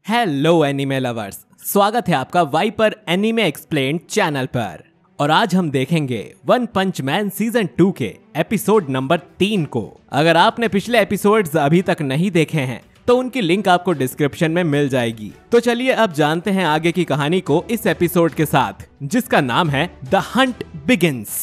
Hello anime lovers, स्वागत है आपका वाइपर एनिमे एक्सप्लेन्ड चैनल पर। और आज हम देखेंगे वन पंच मैन सीजन 2 के एपिसोड नंबर 3 को। अगर आपने पिछले एपिसोड्स अभी तक नहीं देखे हैं तो उनकी लिंक आपको डिस्क्रिप्शन में मिल जाएगी। तो चलिए अब जानते हैं आगे की कहानी को इस एपिसोड के साथ, जिसका नाम है द हंट बिगिंस।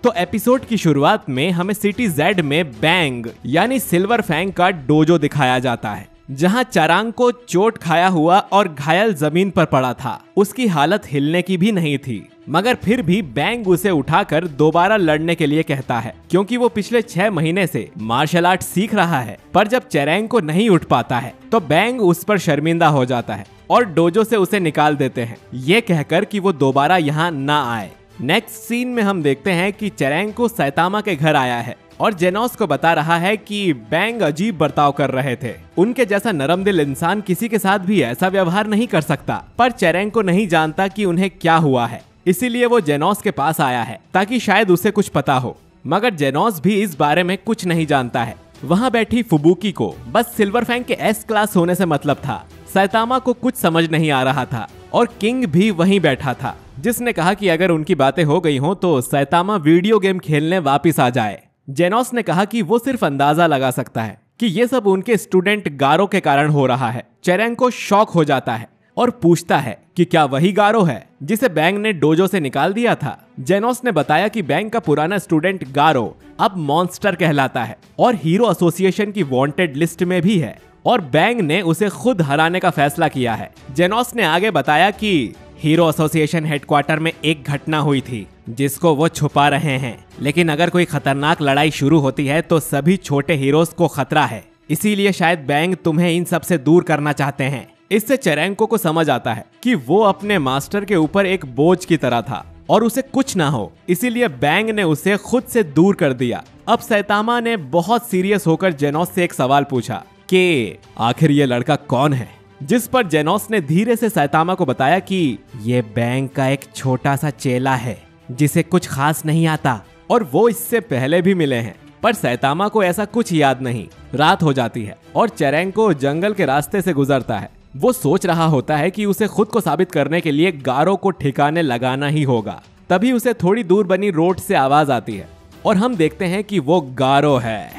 तो एपिसोड की शुरुआत में हमें सिटी जेड में बैंग यानी सिल्वर फैंग का डोजो दिखाया जाता है, जहां चरांग को चोट खाया हुआ और घायल जमीन पर पड़ा था। उसकी हालत हिलने की भी नहीं थी, मगर फिर भी बैंग उसे उठाकर दोबारा लड़ने के लिए कहता है, क्योंकि वो पिछले 6 महीने से मार्शल आर्ट सीख रहा है। पर जब चरांग को नहीं उठ पाता है तो बैंग उस पर शर्मिंदा हो जाता है और डोजो से उसे निकाल देते हैं, ये कहकर कि वो दोबारा यहाँ ना आए। नेक्स्ट सीन में हम देखते हैं कि चरांग को सैतामा के घर आया है और जेनोस को बता रहा है कि बैंग अजीब बर्ताव कर रहे थे। उनके जैसा नरम दिल इंसान किसी के साथ भी ऐसा व्यवहार नहीं कर सकता। पर चरांग को नहीं जानता कि उन्हें क्या हुआ है, इसीलिए वो जेनोस के पास आया है ताकि शायद उसे कुछ पता हो। मगर जेनोस भी इस बारे में कुछ नहीं जानता है। वहाँ बैठी फुबुकी को बस सिल्वर फैंग के एस क्लास होने से मतलब था। सैतामा को कुछ समझ नहीं आ रहा था और किंग भी वहीं बैठा था, जिसने कहा कि अगर उनकी बातें हो गई हो तो सैतामा वीडियो गेम खेलने वापिस आ जाए। जेनोस ने कहा कि वो सिर्फ अंदाजा लगा सकता है कि ये सब उनके स्टूडेंट गारो के कारण हो रहा है। चरांग को शॉक हो जाता है और पूछता है कि क्या वही गारो है जिसे बैंग ने डोजो से निकाल दिया था। जेनोस ने बताया कि बैंग का पुराना स्टूडेंट गारो अब मॉन्स्टर कहलाता है और हीरो एसोसिएशन की वांटेड लिस्ट में भी है और बैंग ने उसे खुद हराने का फैसला किया है। जेनोस ने आगे बताया कि हीरो एसोसिएशन हेडक्वार्टर में एक घटना हुई थी जिसको वो छुपा रहे हैं, लेकिन अगर कोई खतरनाक लड़ाई शुरू होती है तो सभी छोटे हीरोज को खतरा है, इसीलिए शायद बैंग तुम्हें इन सब से दूर करना चाहते हैं। इससे चरांग को समझ आता है कि वो अपने मास्टर के ऊपर एक बोझ की तरह था और उसे कुछ ना हो, इसीलिए बैंग ने उसे खुद से दूर कर दिया। अब सैतामा ने बहुत सीरियस होकर जेनोस से एक सवाल पूछा कि आखिर ये लड़का कौन है, जिस पर जेनोस ने धीरे से सैतामा को बताया कि ये बैंग का एक छोटा सा चेला है जिसे कुछ खास नहीं आता और वो इससे पहले भी मिले हैं। पर सैतामा को ऐसा कुछ याद नहीं। रात हो जाती है और चरांग को जंगल के रास्ते से गुजरता है। वो सोच रहा होता है कि उसे खुद को साबित करने के लिए गारो को ठिकाने लगाना ही होगा। तभी उसे थोड़ी दूर बनी रोड से आवाज आती है और हम देखते हैं कि वो गारो है।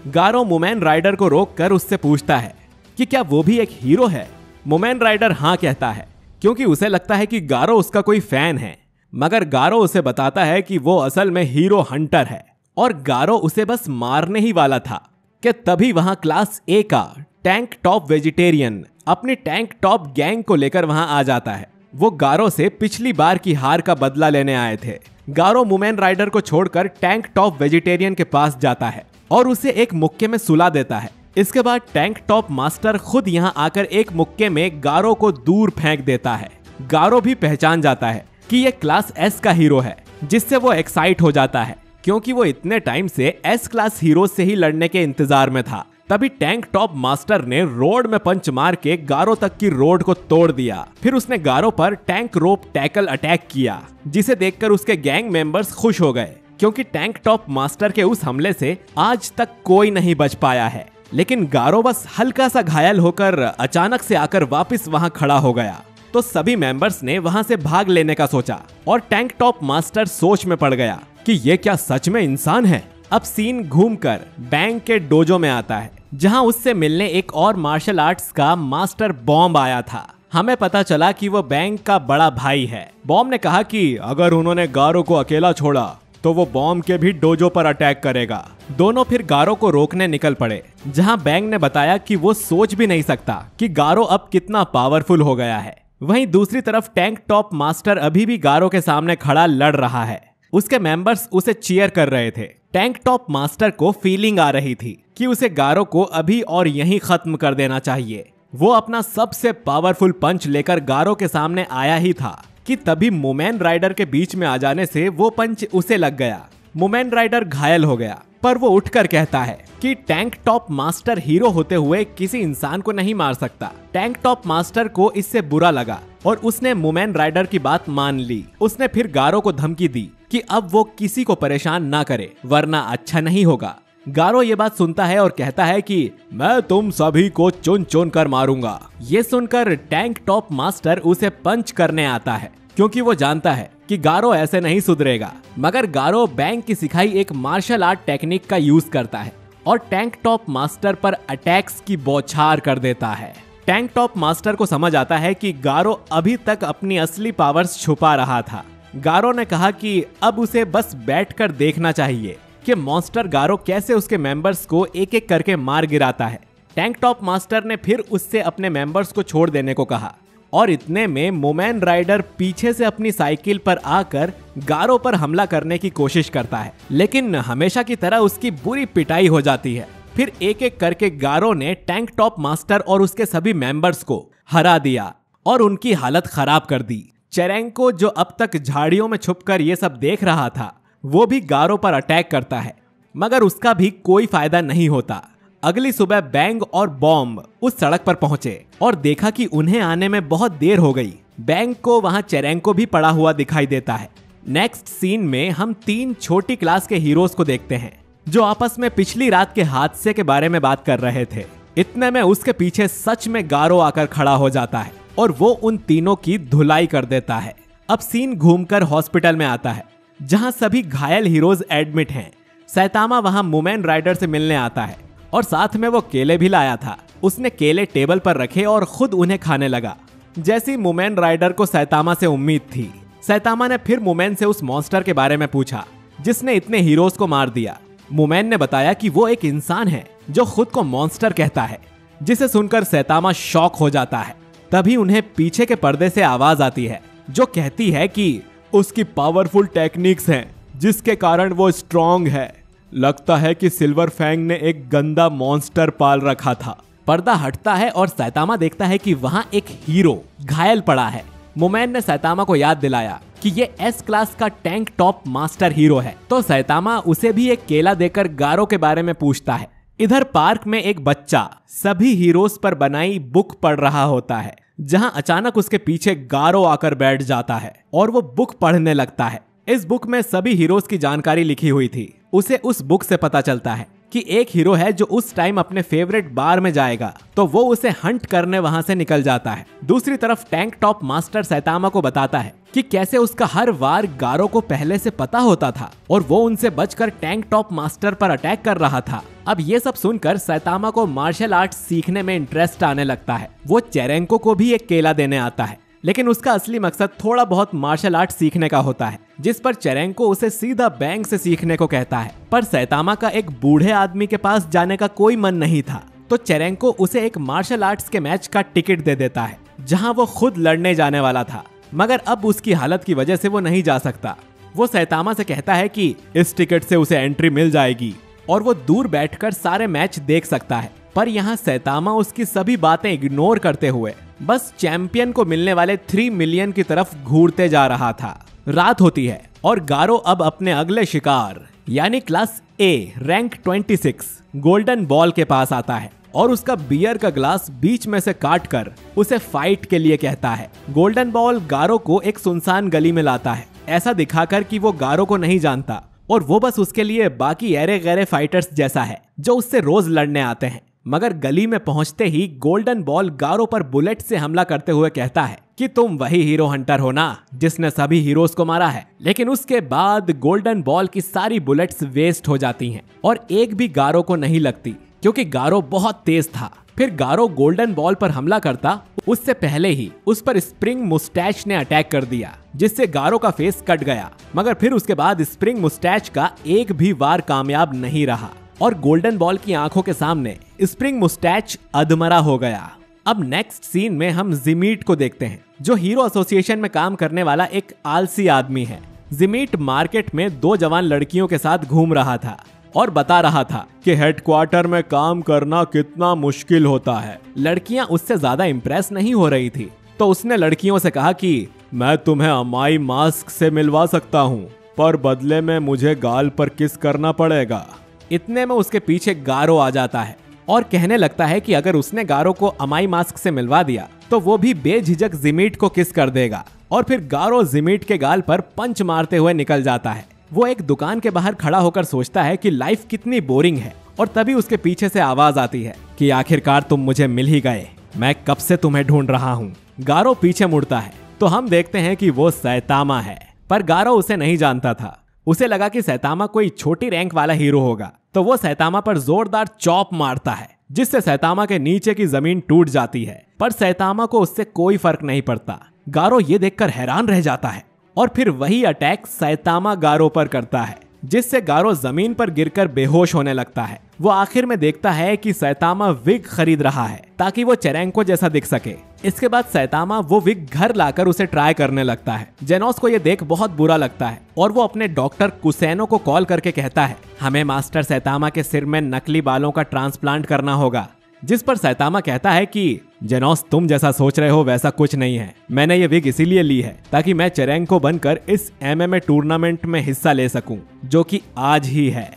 गारो मुमेन राइडर को रोक कर उससे पूछता है कि क्या वो भी एक हीरो है। मुमेन राइडर हाँ कहता है, क्योंकि उसे लगता है कि गारो उसका कोई फैन है। मगर गारो उसे बताता है कि वो असल में हीरो हंटर है और गारो उसे बस मारने ही वाला था कि तभी वहां क्लास ए का टैंक टॉप वेजिटेरियन अपनी टैंक टॉप गैंग को लेकर वहां आ जाता है। वो गारो से पिछली बार की हार का बदला लेने आए थे। गारो मुमेन राइडर को छोड़कर टैंक टॉप वेजिटेरियन के पास जाता है और उसे एक मुक्के में सुला देता है। इसके बाद टैंक टॉप मास्टर खुद यहाँ आकर एक मुक्के में गारो को दूर फेंक देता है। गारो भी पहचान जाता है कि ये क्लास एस का हीरो है, जिससे वो एक्साइट हो जाता है, क्योंकि वो इतने टाइम से एस क्लास हीरो से ही लड़ने के इंतजार में था। तभी टैंक टॉप मास्टर ने रोड में पंच मार के गारो तक की रोड को तोड़ दिया। फिर उसने गारो पर टैंक रोप टैकल अटैक किया, जिसे देखकर उसके गैंग मेंबर्स खुश हो गए, क्योंकि टैंक टॉप मास्टर के उस हमले से आज तक कोई नहीं बच पाया है। लेकिन गारो बस हल्का सा घायल होकर अचानक से आकर वापस वहां खड़ा हो गया। तो सभी मेंबर्स ने वहां से भाग लेने का सोचा और टैंक टॉप मास्टर सोच में पड़ गया कि ये क्या सच में इंसान है। अब सीन घूमकर बैंग के डोजो में आता है, जहां उससे मिलने एक और मार्शल आर्ट्स का मास्टर बॉम्ब आया था। हमें पता चला कि वो बैंग का बड़ा भाई है। बॉम्ब ने कहा कि अगर उन्होंने गारो को अकेला छोड़ा तो वो बॉम्ब के भी डोजो पर अटैक करेगा। दोनों फिर गारो को रोकने निकल पड़े, जहां बैंग ने बताया कि वो सोच भी नहीं सकता कि गारो अब कितना पावरफुल हो गया है। वहीं दूसरी तरफ टैंक टॉप मास्टर अभी भी गारो के सामने खड़ा लड़ रहा है। उसके मेंबर्स उसे चीयर कर रहे थे। टैंक टॉप मास्टर को फीलिंग आ रही थी कि उसे गारो को अभी और यहीं खत्म कर देना चाहिए। वो अपना सबसे पावरफुल पंच लेकर गारो के सामने आया ही था कि तभी मुमेन राइडर के बीच में आ जाने से वो पंच उसे लग गया। मुमेन राइडर घायल हो गया, पर वो उठकर कहता है कि टैंक टॉप मास्टर हीरो होते हुए किसी इंसान को नहीं मार सकता। टैंक टॉप मास्टर को इससे बुरा लगा और उसने मुमेन राइडर की बात मान ली। उसने फिर गारो को धमकी दी कि अब वो किसी को परेशान ना करे, वरना अच्छा नहीं होगा। गारो ये बात सुनता है और कहता है कि मैं तुम सभी को चुन चुन कर मारूंगा। ये सुनकर टैंक टॉप मास्टर उसे पंच करने आता है, क्योंकि वो जानता है कि गारो ऐसे नहीं सुधरेगा। मगर गारो बैंक की सिखाई एक मार्शल आर्ट टेक्निक का यूज करता है और टैंक टॉप मास्टर पर अटैक्स की बौछार कर देता है। टैंक टॉप मास्टर को समझ आता है कि गारो अभी तक अपनी असली पावर्स छुपा रहा था। गारो ने कहा कि अब उसे बस बैठकर देखना चाहिए कि मॉन्स्टर गारो कैसे उसके मेंबर्स को एक एक करके मार गिराता है। टैंक टॉप मास्टर ने फिर उससे अपने मेंबर्स को छोड़ देने को कहा और इतने में मोमेन राइडर पीछे से अपनी साइकिल पर आकर गारो पर हमला करने की कोशिश करता है, लेकिन हमेशा की तरह उसकी बुरी पिटाई हो जाती है। फिर एक एक करके गारो ने टैंक टॉप मास्टर और उसके सभी मेंबर्स को हरा दिया और उनकी हालत खराब कर दी। चेरेंको, जो अब तक झाड़ियों में छुपकर ये सब देख रहा था, वो भी गारो पर अटैक करता है, मगर उसका भी कोई फायदा नहीं होता। अगली सुबह बैंग और बॉम्ब उस सड़क पर पहुंचे और देखा कि उन्हें आने में बहुत देर हो गई। बैंग को वहां चेरेंको भी पड़ा हुआ दिखाई देता है। नेक्स्ट सीन में हम 3 छोटी क्लास के हीरोज को देखते हैं जो आपस में पिछली रात के हादसे के बारे में बात कर रहे थे। इतने में उसके पीछे सच में गारो आकर खड़ा हो जाता है और वो उन तीनों की धुलाई कर देता है। अब सीन घूमकर हॉस्पिटल में आता है जहां सभी घायल हीरोज एडमिट हैं। सैतामा वहां मोमेन राइडर से मिलने आता है और साथ में वो केले भी लाया था। उसने केले टेबल पर रखे और खुद उन्हें खाने लगा, जैसी मोमेन राइडर को सैतामा से उम्मीद थी। सैतामा ने फिर मोमेन से उस मॉन्स्टर के बारे में पूछा जिसने इतने हीरोज को मार दिया। मोमेन ने बताया कि वो एक इंसान है जो खुद को मॉन्स्टर कहता है, जिसे सुनकर सैतामा शॉक हो जाता है। तभी उन्हें पीछे के पर्दे से आवाज आती है जो कहती है कि उसकी पावरफुल टेक्निक्स हैं जिसके कारण वो स्ट्रॉन्ग है। लगता है कि सिल्वर फैंग ने एक गंदा मॉन्स्टर पाल रखा था। पर्दा हटता है और सैतामा देखता है कि वहां एक हीरो घायल पड़ा है। मोमेन ने सैतामा को याद दिलाया कि ये एस क्लास का टैंक टॉप मास्टर हीरो है, तो सैतामा उसे भी एक केला देकर गारो के बारे में पूछता है। इधर पार्क में एक बच्चा सभी हीरोज पर बनाई बुक पढ़ रहा होता है, जहां अचानक उसके पीछे गारो आकर बैठ जाता है और वो बुक पढ़ने लगता है। इस बुक में सभी हीरोज की जानकारी लिखी हुई थी। उसे उस बुक से पता चलता है कि एक हीरो है जो उस टाइम अपने फेवरेट बार में जाएगा, तो वो उसे हंट करने वहां से निकल जाता है। दूसरी तरफ टैंक टॉप मास्टर सैतामा को बताता है कि कैसे उसका हर वार गारो को पहले से पता होता था और वो उनसे बचकर टैंक टॉप मास्टर पर अटैक कर रहा था। अब ये सब सुनकर सैतामा को मार्शल आर्ट सीखने में इंटरेस्ट आने लगता है। वो चेरेंको को भी एक केला देने आता है, लेकिन उसका असली मकसद थोड़ा बहुत मार्शल आर्ट सीखने का होता है, जिस पर चेरेंको उसे सीधा बैंक से सीखने को कहता है। पर सैतामा का एक बूढ़े आदमी के पास जाने का कोई मन नहीं था, तो चेरेंको उसे एक मार्शल आर्ट्स के मैच का टिकट दे देता है जहां वो खुद लड़ने जाने वाला था, मगर अब उसकी हालत की वजह से वो नहीं जा सकता। वो सैतामा से कहता है कि इस टिकट से उसे एंट्री मिल जाएगी और वो दूर बैठकर सारे मैच देख सकता है। पर यहाँ सैतामा उसकी सभी बातें इग्नोर करते हुए बस चैंपियन को मिलने वाले 3 मिलियन की तरफ घूरते जा रहा था। रात होती है और गारो अब अपने अगले शिकार यानी class A rank 26 golden ball के पास आता है और उसका बियर का ग्लास बीच में से काट कर उसे फाइट के लिए कहता है। गोल्डन बॉल गारो को एक सुनसान गली में लाता है, ऐसा दिखाकर कि वो गारो को नहीं जानता और वो बस उसके लिए बाकी ऐरे गैरे फाइटर्स जैसा है जो उससे रोज लड़ने आते हैं। मगर गली में पहुंचते ही गोल्डन बॉल गारो पर बुलेट से हमला करते हुए कहता है कि तुम वही हीरो हंटर हो ना जिसने सभी हीरोज को मारा है। लेकिन उसके बाद गोल्डन बॉल की सारी बुलेट्स वेस्ट हो जाती हैं और एक भी गारो को नहीं लगती, क्योंकि गारो बहुत तेज था। फिर गारो गोल्डन बॉल पर हमला करता उससे पहले ही उस पर स्प्रिंग मुस्टैच ने अटैक कर दिया, जिससे गारो का फेस कट गया। मगर फिर उसके बाद स्प्रिंग मुस्टैच का एक भी वार कामयाब नहीं रहा और गोल्डन बॉल की आंखों के सामने स्प्रिंग मुस्टैच अधमरा हो गया। अब नेक्स्ट सीन में हम जिमीट को देखते हैं, जो हीरो एसोसिएशन में काम करने वाला एक आलसी आदमी है। जिमीट मार्केट में 2 जवान लड़कियों के साथ घूम रहा था और बता रहा था कि हेडक्वार्टर में काम करना कितना मुश्किल होता है। लड़कियां उससे ज्यादा इम्प्रेस नहीं हो रही थी, तो उसने लड़कियों से कहा कि मैं तुम्हें अमाई मास्क से मिलवा सकता हूँ, पर बदले में मुझे गाल पर किस करना पड़ेगा। इतने में उसके पीछे गारो आ जाता है और कहने लगता है कि अगर उसने गारो को अमाई मास्क से मिलवा दिया तो वो भी बेझिझक जिमीट को किस कर देगा। और फिर गारो जिमीट के गाल पर पंच मारते हुए निकल जाता है, वो एक दुकान के बाहर खड़ा होकर सोचता है कि लाइफ कितनी बोरिंग है, और तभी उसके पीछे से आवाज आती है कि आखिरकार तुम मुझे मिल ही गए, मैं कब से तुम्हें ढूंढ रहा हूँ। गारो पीछे मुड़ता है तो हम देखते हैं कि वो सैतामा है, पर गारो उसे नहीं जानता था। उसे लगा कि सैतामा कोई छोटी रैंक वाला हीरो होगा, तो वो सैतामा पर जोरदार चॉप मारता है, जिससे सैतामा के नीचे की जमीन टूट जाती है। पर सैतामा को उससे कोई फर्क नहीं पड़ता। गारो ये देखकर हैरान रह जाता है और फिर वही अटैक सैतामा गारो पर करता है, जिससे गारो जमीन पर गिरकर बेहोश होने लगता है। वो आखिर में देखता है कि सैतामा विग खरीद रहा है ताकि वो चेरेंको जैसा दिख सके। इसके बाद सैतामा वो विग घर लाकर उसे ट्राई करने लगता है। जेनोस को ये देख बहुत बुरा लगता है और वो अपने डॉक्टर कुसेनो को कॉल करके कहता है, हमें मास्टर सैतामा के सिर में नकली बालों का ट्रांसप्लांट करना होगा। जिस पर सैतामा कहता है कि जेनोस, तुम जैसा सोच रहे हो वैसा कुछ नहीं है। मैंने ये विग इसीलिए ली है ताकि मैं चेरेंको बनकर इस MMA टूर्नामेंट में हिस्सा ले सकूं, जो कि आज ही है।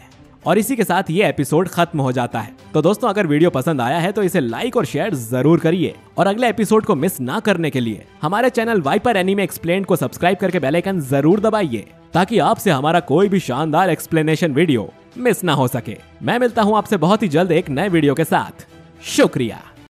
और इसी के साथ ये एपिसोड खत्म हो जाता है। तो दोस्तों, अगर वीडियो पसंद आया है तो इसे लाइक और शेयर जरूर करिए, और अगले एपिसोड को मिस ना करने के लिए हमारे चैनल वाइपर एनीमे एक्सप्लेन्ड को सब्सक्राइब करके बेल आइकन जरूर दबाइए, ताकि आपसे हमारा कोई भी शानदार एक्सप्लेनेशन वीडियो मिस ना हो सके। मैं मिलता हूँ आपसे बहुत ही जल्द एक नए वीडियो के साथ। शुक्रिया।